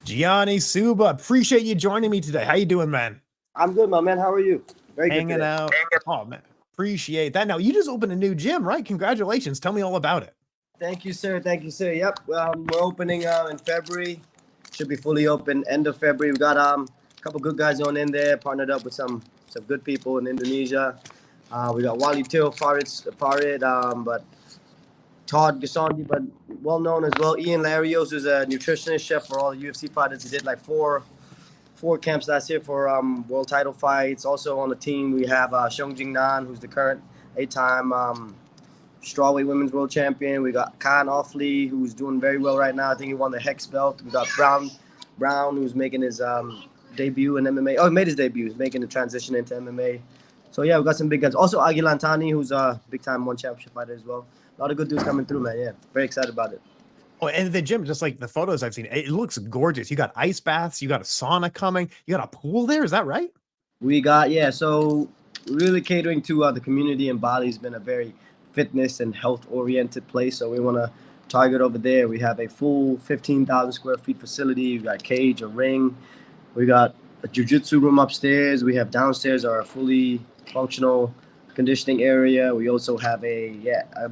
Gianni Subba, appreciate you joining me today. How you doing, man? I'm good, my man. How are you? Very good Hanging today. out. Oh, man. Appreciate that. Now, you just opened a new gym, right? Congratulations. Tell me all about it. Thank you, sir. Thank you, sir. Yep. We're opening in February. Should be fully open end of February. We got a couple good guys on in there. Partnered up with some good people in Indonesia. We got Wally Till, Farid, but Todd Gasandi, but well known as well. Ian Larios, who's a nutritionist chef for all the UFC fighters. He did like four camps last year for world title fights. Also on the team we have Xiong Jing Nan, who's the current 8-time strawweight women's world champion. We got Khan Offley, who's doing very well right now. I think he won the Hex belt. We got Brown, who's making his debut in MMA. Oh, he made his debut. He's making the transition into MMA. So yeah, we got some big guns. Also Aguilan Tani, who's a big-time one championship fighter as well. A lot of good dudes coming through, man. Yeah, very excited about it. Oh, and the gym, just like the photos I've seen, it looks gorgeous. You got ice baths, you got a sauna coming, you got a pool there. Is that right? We got, so really catering to the community in Bali has been a very fitness and health-oriented place. So we want to target over there. We have a full 15,000 square feet facility. We got a cage, a ring. We got a jiu-jitsu room upstairs. We have downstairs our fully functional conditioning area. We also have a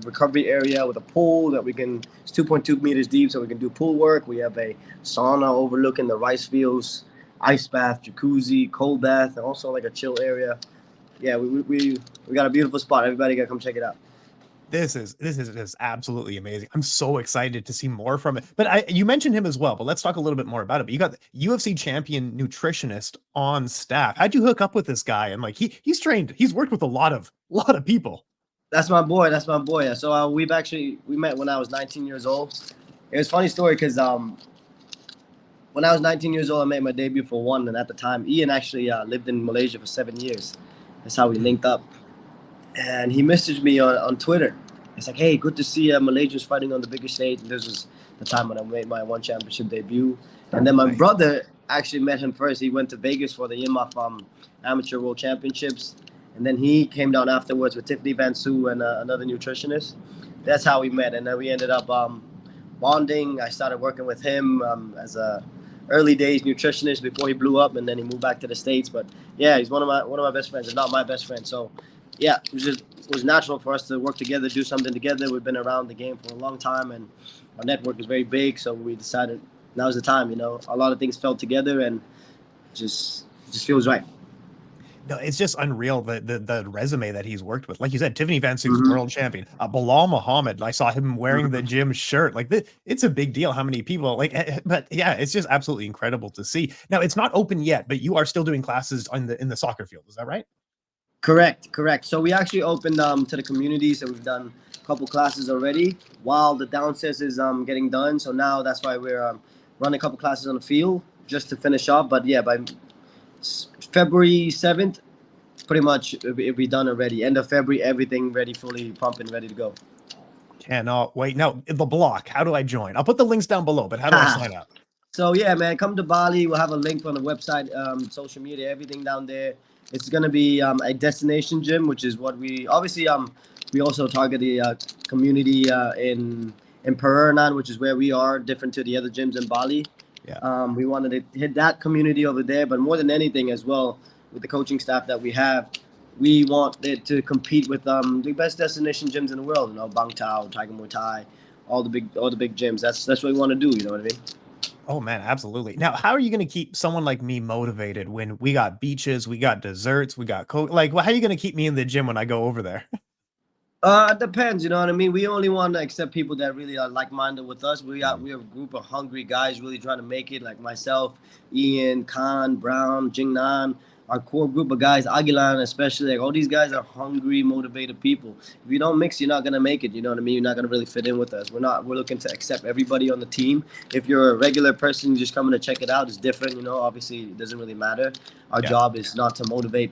recovery area with a pool that it's 2.2 meters deep, so we can do pool work. We have a sauna overlooking the rice fields, ice bath, jacuzzi, cold bath, and also like a chill area. Yeah, we got a beautiful spot. Everybody gotta come check it out. This is just absolutely amazing. I'm so excited to see more from it. But you mentioned him as well, but let's talk a little bit more about it. But you got the UFC champion nutritionist on staff. How'd you hook up with this guy? And like he's trained, he's worked with a lot of people. That's my boy. Yeah. So we met when I was 19 years old. It was a funny story because when I was 19 years old, I made my debut for ONE, and at the time, Ian actually lived in Malaysia for 7 years. That's how we linked up. And he messaged me on Twitter. It's like, hey, good to see Malaysians fighting on the biggest stage. And this was the time when I made my ONE championship debut. And then my brother actually met him first. He went to Vegas for the IMMAF Amateur World Championships. And then he came down afterwards with Tiffany Van Soo and another nutritionist. That's how we met. And then we ended up bonding. I started working with him as a early days nutritionist before he blew up, and then he moved back to the States. But yeah, he's one of my best friends, if not my best friend. So yeah, it was natural for us to work together, do something together. We've been around the game for a long time, and our network is very big. So we decided now's the time. A lot of things fell together, and it just feels right. No, it's just unreal the resume that he's worked with. Like you said, Tiffany Van Soo's world champion. Bilal Muhammad, I saw him wearing the gym shirt. Like it's a big deal how many people but yeah, it's just absolutely incredible to see. Now it's not open yet, but you are still doing classes in the soccer field. Is that right? Correct. So we actually opened to the community. So we've done a couple classes already while the downstairs is getting done. So now that's why we're running a couple classes on the field just to finish up. But yeah, by February 7th, pretty much it'll be done already. End of February, everything ready, fully pumping, ready to go. Cannot wait. Now, the block, how do I join? I'll put the links down below, but how do I sign up? So yeah, man, come to Bali. We'll have a link on the website, social media, everything down there. It's going to be a destination gym, which is what we obviously we also target the community in Peranan, which is where we are, different to the other gyms in Bali. Yeah. We wanted to hit that community over there, but more than anything as well, with the coaching staff that we have, we want it to compete with the best destination gyms in the world. Bang Tao, Tiger Muay Thai, all the big gyms. That's what we want to do. You know what I mean? Oh man, absolutely. Now, how are you going to keep someone like me motivated when we got beaches, we got desserts, we got how are you going to keep me in the gym when I go over there? It depends, you know what I mean? We only want to accept people that really are like-minded with us. We have a group of hungry guys really trying to make it, like myself, Ian, Khan, Brown, Jingnan, our core group of guys, Aguilan especially. Like all these guys are hungry, motivated people. If you don't mix, you're not gonna make it. You know what I mean? You're not gonna really fit in with us. We're looking to accept everybody on the team. If you're a regular person just coming to check it out, it's different. Obviously it doesn't really matter. Our job is not to motivate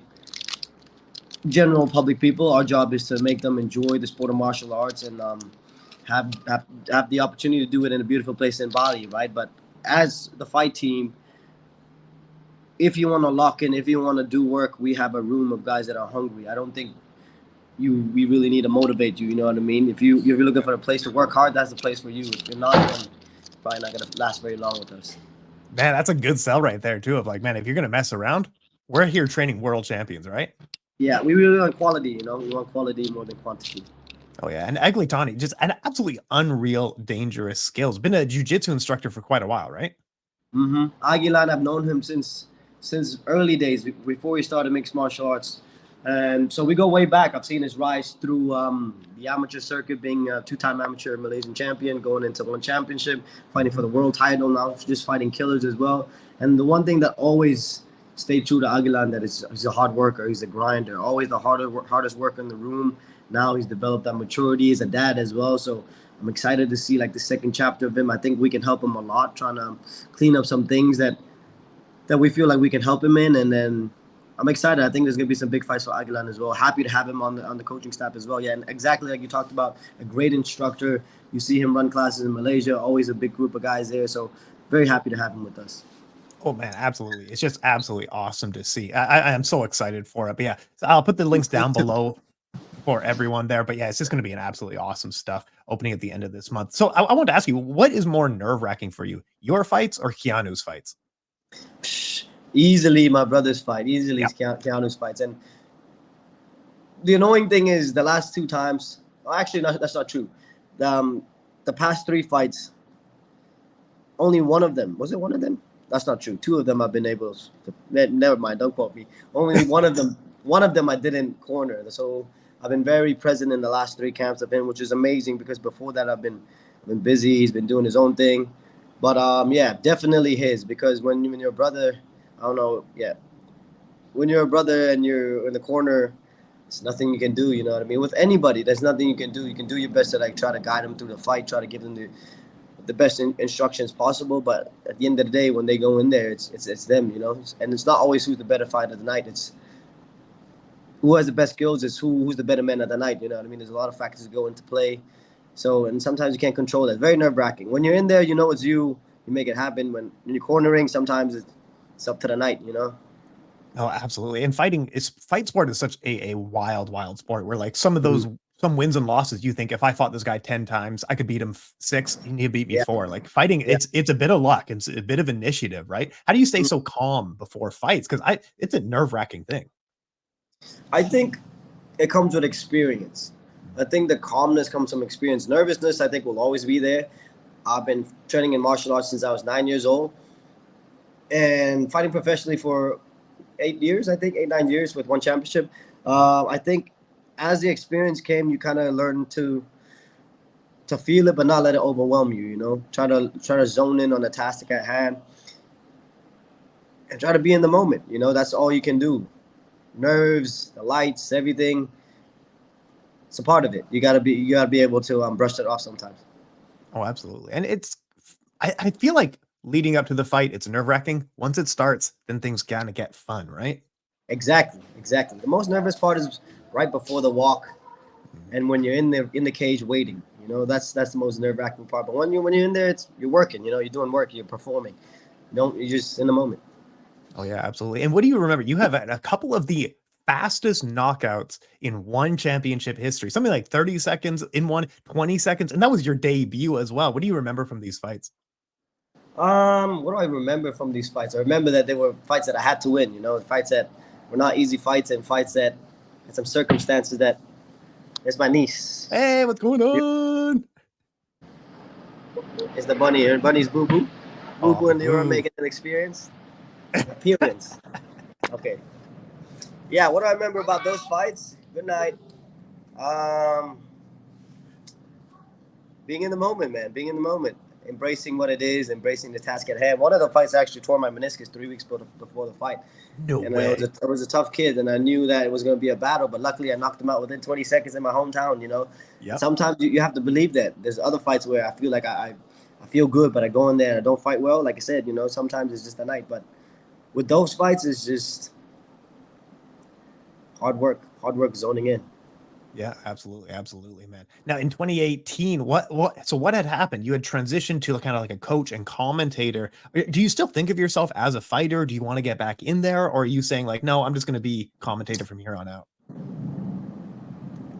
general public people. Our job is to make them enjoy the sport of martial arts and have the opportunity to do it in a beautiful place in Bali, right? But as the fight team, if you want to lock in, if you want to do work, we have a room of guys that are hungry. I don't think we really need to motivate you. You know what I mean? If you're looking for a place to work hard, that's the place for you. If you're not, then it's probably not gonna last very long with us. Man, that's a good sell right there too. Of like, man, if you're gonna mess around, we're here training world champions, right? Yeah, we really want quality. You know, we want quality more than quantity. Oh yeah, and Eglitani, just an absolutely unreal, dangerous skills. Been a jiu-jitsu instructor for quite a while, right? Aguilan, I've known him since early days before he started mixed martial arts, and so we go way back. I've seen his rise through the amateur circuit, being a two-time amateur Malaysian champion, going into one championship, fighting for the world title. Now just fighting killers as well. And the one thing that always stayed true to Aguilan, that he's a hard worker, he's a grinder, always the hardest worker in the room. Now he's developed that maturity. He's a dad as well, so I'm excited to see like the second chapter of him. I think we can help him a lot, trying to clean up some things that we feel like we can help him in. And then I'm excited. I think there's gonna be some big fights for Aguilan as well. Happy to have him on the coaching staff as well. Yeah, and exactly like you talked about, a great instructor. You see him run classes in Malaysia. Always a big group of guys there. So very happy to have him with us. Oh man, absolutely! It's just absolutely awesome to see. I am so excited for it. But yeah, so I'll put the links down below for everyone there. But yeah, it's just going to be an absolutely awesome stuff opening at the end of this month. So I want to ask you, what is more nerve-wracking for you, your fights or Keanu's fights? Easily my brother's fight. Easily Keanu's fights. And the annoying thing is the last two times. Actually, that's not true. The past three fights, only one of them. Was it one of them? That's not true. Two of them I've been able to. Never mind. Don't quote me. Only one of them. One of them I didn't corner. So I've been very present in the last three camps of him, which is amazing because before that I've been busy. He's been doing his own thing. But yeah, definitely his, because when you're a brother, I don't know, yeah, when you're a brother and you're in the corner, there's nothing you can do. You know what I mean? With anybody, there's nothing you can do. You can do your best to like try to guide them through the fight, try to give them the best instructions possible. But at the end of the day, when they go in there, it's them, you know. And it's not always who's the better fighter of the night. It's who has the best skills. It's who's the better man of the night. You know what I mean? There's a lot of factors that go into play. So, and sometimes you can't control that. Very nerve-wracking. When you're in there, you know it's you. You make it happen. When you're cornering, sometimes it's up to the night, you know? Oh, absolutely. And fight sport is such a wild, wild sport where like some of those, some wins and losses, you think if I fought this guy 10 times, I could beat him 6, and he'd beat me 4. Like fighting, it's a bit of luck. It's a bit of initiative, right? How do you stay so calm before fights? Because it's a nerve-wracking thing. I think it comes with experience. I think the calmness comes from experience. Nervousness, I think, will always be there. I've been training in martial arts since I was 9 years old and fighting professionally for 8 years, I think, 8-9 years with one championship. I think as the experience came, you kind of learn to feel it, but not let it overwhelm you, you know? Try to zone in on the task at hand and try to be in the moment, you know? That's all you can do. Nerves, the lights, everything. It's a part of it. You gotta be able to brush it off sometimes. Oh, absolutely. And I feel like leading up to the fight, it's nerve-wracking. Once it starts, then things kind of get fun, right? Exactly. The most nervous part is right before the walk, and when you're in the cage waiting. You know, that's the most nerve-wracking part. But when you're in there, you're working. You know, you're doing work. You're performing. You're just in the moment. Oh yeah, absolutely. And what do you remember? You have a couple of the fastest knockouts in one championship history, something like 30 seconds in one, 20 seconds. And that was your debut as well. What do you remember from these fights? What do I remember from these fights? I remember that they were fights that I had to win, you know, fights that were not easy fights, and fights that in some circumstances that there's my niece. Hey, what's going on? It's the bunny. Her bunny's Boo Boo. Boo Boo and Leora making an appearance. Okay. Yeah, what do I remember about those fights? Good night. Being in the moment, man. Being in the moment. Embracing what it is, embracing the task at hand. One of the fights I actually tore my meniscus 3 weeks before the fight. No way. I was a tough kid, and I knew that it was going to be a battle, but luckily I knocked him out within 20 seconds in my hometown, you know? Yep. Sometimes you have to believe that. There's other fights where I feel like I feel good, but I go in there and I don't fight well. Like I said, you know, sometimes it's just a night. But with those fights, it's just hard work zoning in. Yeah, absolutely, man. Now in 2018, what had happened? You had transitioned to kind of like a coach and commentator. Do you still think of yourself as a fighter? Do you want to get back in there? Or are you saying like, no, I'm just going to be commentator from here on out?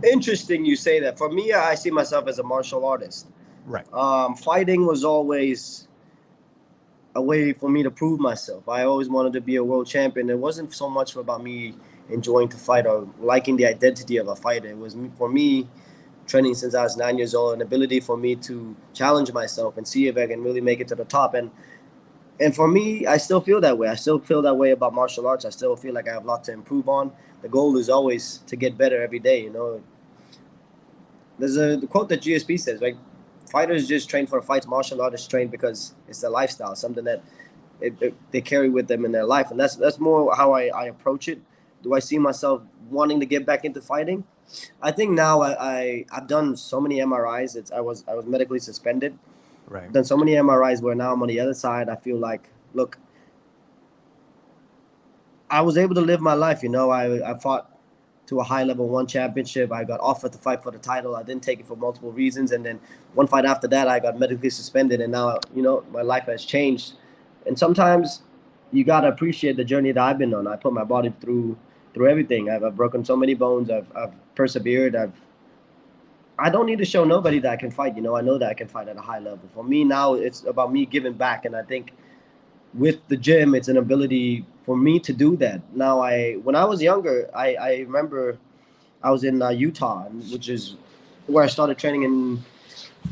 Interesting you say that. For me, I see myself as a martial artist. Right. Fighting was always a way for me to prove myself. I always wanted to be a world champion. It wasn't so much about me enjoying to fight or liking the identity of a fighter. It was for me training since I was 9 years old, an ability for me to challenge myself and see if I can really make it to the top. And for me, I still feel that way. I still feel that way about martial arts. I still feel like I have a lot to improve on. The goal is always to get better every day. You know, there's the quote that GSP says, right? Fighters just train for fights. Martial artists train because it's their lifestyle, something that they carry with them in their life, and that's more how I approach it. Do I see myself wanting to get back into fighting? I think now I've done so many MRIs. I was medically suspended. Right. I've done so many MRIs where now I'm on the other side. I feel like, look, I was able to live my life. You know, I fought to a high level one championship. I got offered to fight for the title. I didn't take it for multiple reasons, and then one fight after that, I got medically suspended, and now my life has changed. And sometimes you gotta appreciate the journey that I've been on. I put my body through everything. I've broken so many bones. I've persevered. I don't need to show nobody that I can fight. I know that I can fight at a high level. For me now, it's about me giving back, and I think with the gym, it's an ability for me to do that. Now, when I was younger, I remember I was in Utah, which is where I started training in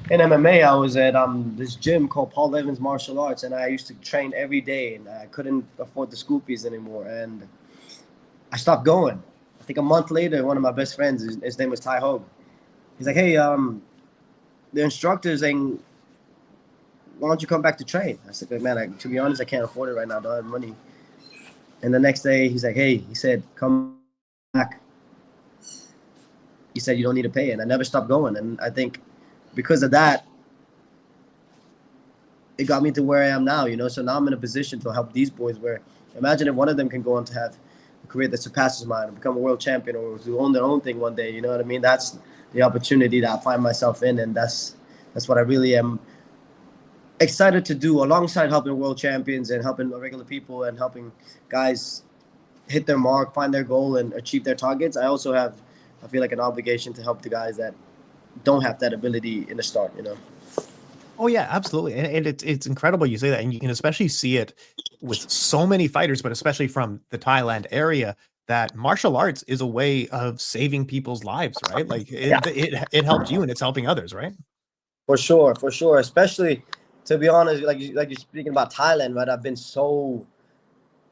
MMA. I was at this gym called Paul Evans Martial Arts, and I used to train every day, and I couldn't afford the school fees anymore, and I stopped going. I think a month later, one of my best friends, his name was Ty Hogue. He's like, "Hey, the instructor's saying, why don't you come back to train?" I said, "Man, to be honest, I can't afford it right now. I don't have money." And the next day, he's like, "Hey," he said, "come back." He said, "You don't need to pay it." And I never stopped going. And I think because of that, it got me to where I am now, So now I'm in a position to help these boys where imagine if one of them can go on to have a career that surpasses mine and become a world champion or to own their own thing one day, you know what I mean? That's the opportunity that I find myself in. And that's what I really am excited to do alongside helping world champions and helping regular people and helping guys hit their mark, find their goal, and achieve their targets. I feel like an obligation to help the guys that don't have that ability in the start. Oh yeah, absolutely. And it's incredible you say that. And you can especially see it with so many fighters, but especially from the Thailand area, that martial arts is a way of saving people's lives, right? Like Yeah, it helped you and it's helping others, right? for sure, for sure. Especially to be honest, like you're speaking about Thailand, right? I've been so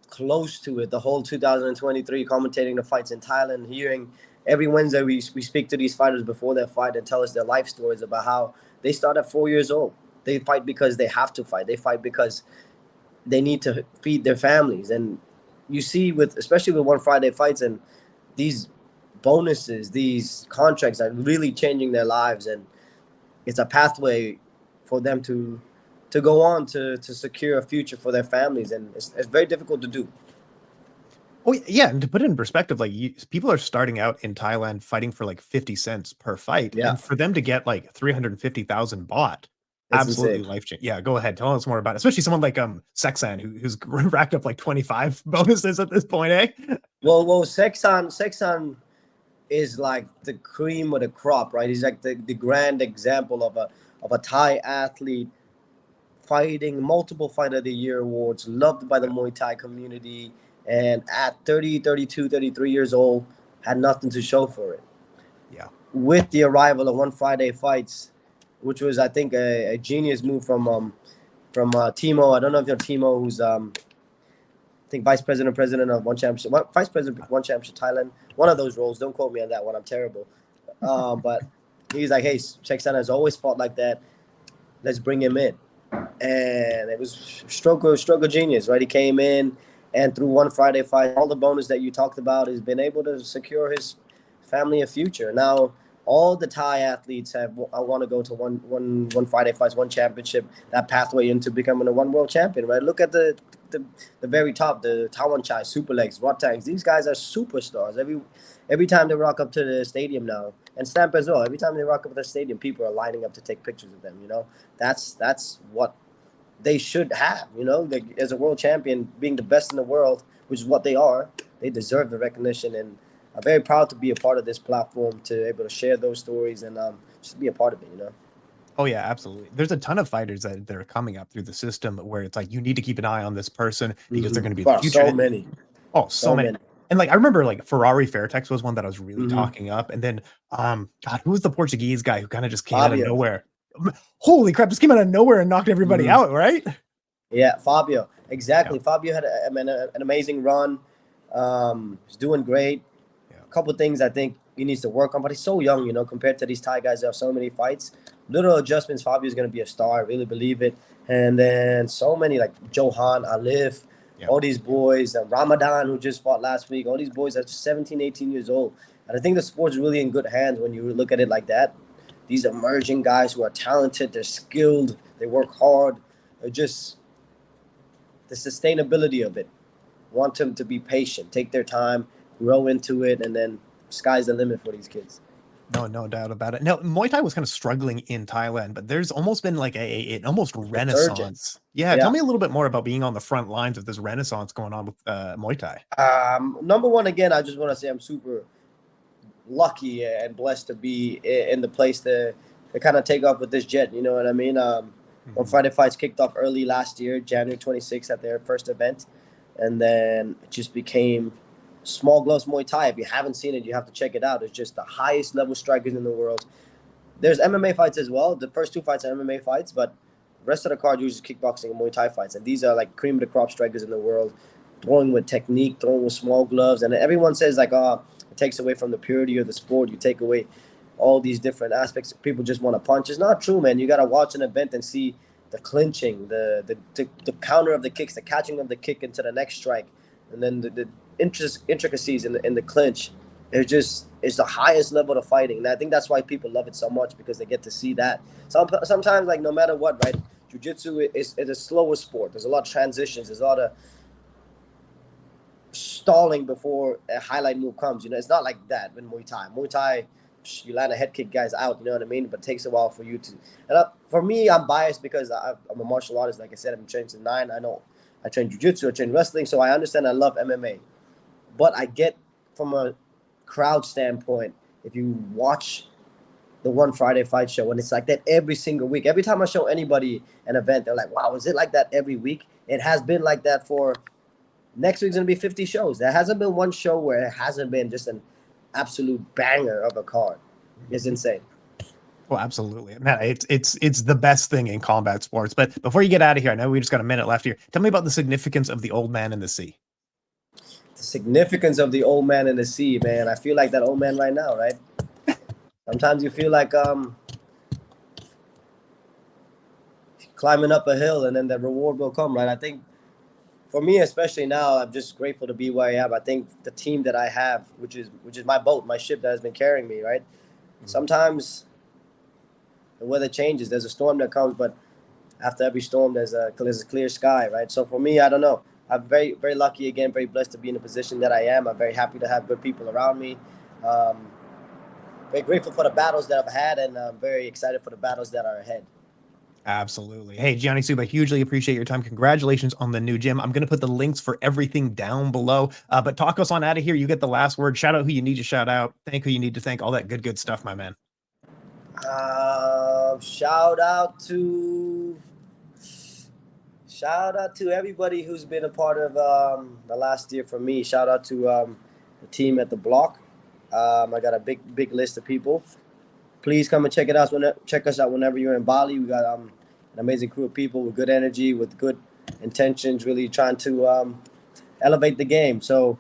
close to it the whole 2023, commentating the fights in Thailand, hearing every Wednesday we speak to these fighters before their fight and tell us their life stories about how they start at 4 years old. They fight because they have to fight. They fight because they need to feed their families. And you see especially with One Friday fights and these bonuses, these contracts are really changing their lives, and it's a pathway for them to go on to secure a future for their families, and it's very difficult to do. Oh yeah, and to put it in perspective, like people are starting out in Thailand fighting for like 50 cents per fight, Yeah, and for them to get like 350,000 baht, it's absolutely insane. life changing. Yeah, go ahead, tell us more about it. Especially someone like Sexan who's racked up like 25 bonuses at this point, eh? Well, Sexan is like the cream of the crop, right? He's like the grand example of a Thai athlete fighting multiple Fight of the Year awards, loved by the Yeah, Muay Thai community, and at 30, 32, 33 years old, had nothing to show for it. yeah, With the arrival of One Friday Fights, which was, I think, a genius move from Timo. I don't know if you're Timo, who's I think president of One Championship, vice president One Championship Thailand. One of those roles. Don't quote me on that one. I'm terrible. But he's like, "Hey, Cheksan has always fought like that. Let's bring him in." And it was stroke of genius, right? He came in, and through One Friday Fight, all the bonus that you talked about, he's been able to secure his family a future. Now, all the Thai athletes I want to go to one Friday Fights, one championship, that pathway into becoming a one world champion, right? Look at the very top, the Tawan Chai, Super Legs, Rotangs. These guys are superstars. Every time they rock up to the stadium now, and Stamp as well. Every time they rock up to the stadium, people are lining up to take pictures of them. That's what they should have. Like, as a world champion, being the best in the world, which is what they are, they deserve the recognition. And I'm very proud to be a part of this platform, to able to share those stories and just be a part of it. Oh yeah, absolutely. There's a ton of fighters that are coming up through the system where it's like you need to keep an eye on this person because they're going to be the Wow, future. so many, Oh, so so many. many. And like I remember like Ferrari Fairtex was one that I was really Hmm. talking up. And then God, who was the Portuguese guy who kind of just came out of Fabio. nowhere? Holy crap, just came out of nowhere and knocked everybody Hmm. out, right? Yeah, Fabio. Yeah. Exactly. Fabio had an amazing run. He's doing great. Yeah. A couple things I think he needs to work on, but he's so young, you know, compared to these Thai guys that have so many fights. Little adjustments, Fabio's going to be a star. I really believe it. And then so many like Johan, Alif, Yeah. all these boys, Ramadan, who just fought last week, all these boys are 17, 18 years old. And I think the sport's really in good hands when you look at it like that. These emerging guys who are talented, they're skilled, they work hard. They're just the sustainability of it. Want them to be patient, take their time, grow into it, and then sky's the limit for these kids. No doubt about it. Now, Muay Thai was kind of struggling in Thailand, but there's almost been like an almost Resurgence. renaissance. Yeah, tell Yeah. me a little bit more about being on the front lines of this renaissance going on with Muay Thai. Number one, again, I just want to say I'm super lucky and blessed to be in the place to kind of take off with this jet. You know what I mean? When Friday Fights kicked off early last year, January 26th at their first event, and then it just became Small Gloves Muay Thai. If you haven't seen it, you have to check it out. It's just the highest level strikers in the world. There's MMA fights as well. The first two fights are MMA fights, but the rest of the card uses kickboxing and Muay Thai fights. And these are like cream of the crop strikers in the world, throwing with technique, throwing with small gloves. And everyone says like, oh, it takes away from the purity of the sport. You take away all these different aspects. People just want to punch. It's not true, man. You got to watch an event and see the clinching, the counter of the kicks, the catching of the kick into the next strike, and then the intricacies in the clinch. It's the highest level of fighting, and I think that's why people love it so much because they get to see that. Sometimes, like no matter what, right? Jiu-jitsu is a slower sport. There's a lot of transitions. There's a lot of stalling before a highlight move comes. You know, it's not like that in Muay Thai. Muay Thai, you land a head kick, guys out. You know what I mean? But it takes a while for you to. And for me, I'm biased because I'm a martial artist. Like I said, I've been trained since 9. I know I train jiu-jitsu, I train wrestling, so I understand. I love MMA, but I get from a crowd standpoint. If you watch the One Friday Fight show, and it's like that every single week. Every time I show anybody an event, they're like, "Wow, is it like that every week?" It has been like that for. Next week's gonna be 50 shows. There hasn't been one show where it hasn't been just an absolute banger of a card. It's insane. Well, absolutely, man. It's the best thing in combat sports. But before you get out of here, I know we just got a minute left here. Tell me about the significance of the old man in the sea. The significance of the old man in the sea, man. I feel like that old man right now, right? Sometimes you feel like climbing up a hill and then the reward will come, right? I think for me, especially now, I'm just grateful to be where I am. I think the team that I have, which is my boat, my ship that has been carrying me, right? Sometimes the weather changes. There's a storm that comes, but after every storm, there's a clear sky, right? So for me, I don't know. I'm very, very lucky again, very blessed to be in the position that I am. I'm very happy to have good people around me. Very grateful for the battles that I've had, and I'm very excited for the battles that are ahead. Absolutely. Hey, Gianni Subba, hugely appreciate your time. Congratulations on the new gym. I'm going to put the links for everything down below. But talk us on out of here. You get the last word. Shout out who you need to shout out. Thank who you need to thank. All that good stuff, my man. Shout out to everybody who's been a part of the last year for me. Shout out to the team at the block. I got a big list of people. Please come and check us out whenever you're in Bali. We got an amazing crew of people with good energy, with good intentions, really trying to elevate the game. So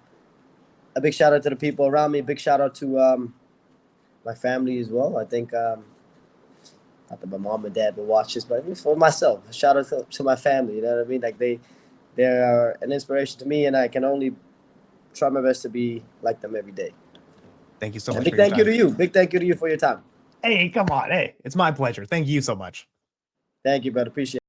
a big shout out to the people around me. A big shout out to my family as well. I think not that my mom and dad will watch this, but for myself, a shout out to my family. You know what I mean? Like they are an inspiration to me, and I can only try my best to be like them every day. Thank you so much. Big thank you to you. Big thank you to you for your time. Hey, come on. Hey, it's my pleasure. Thank you so much. Thank you, brother. Appreciate it.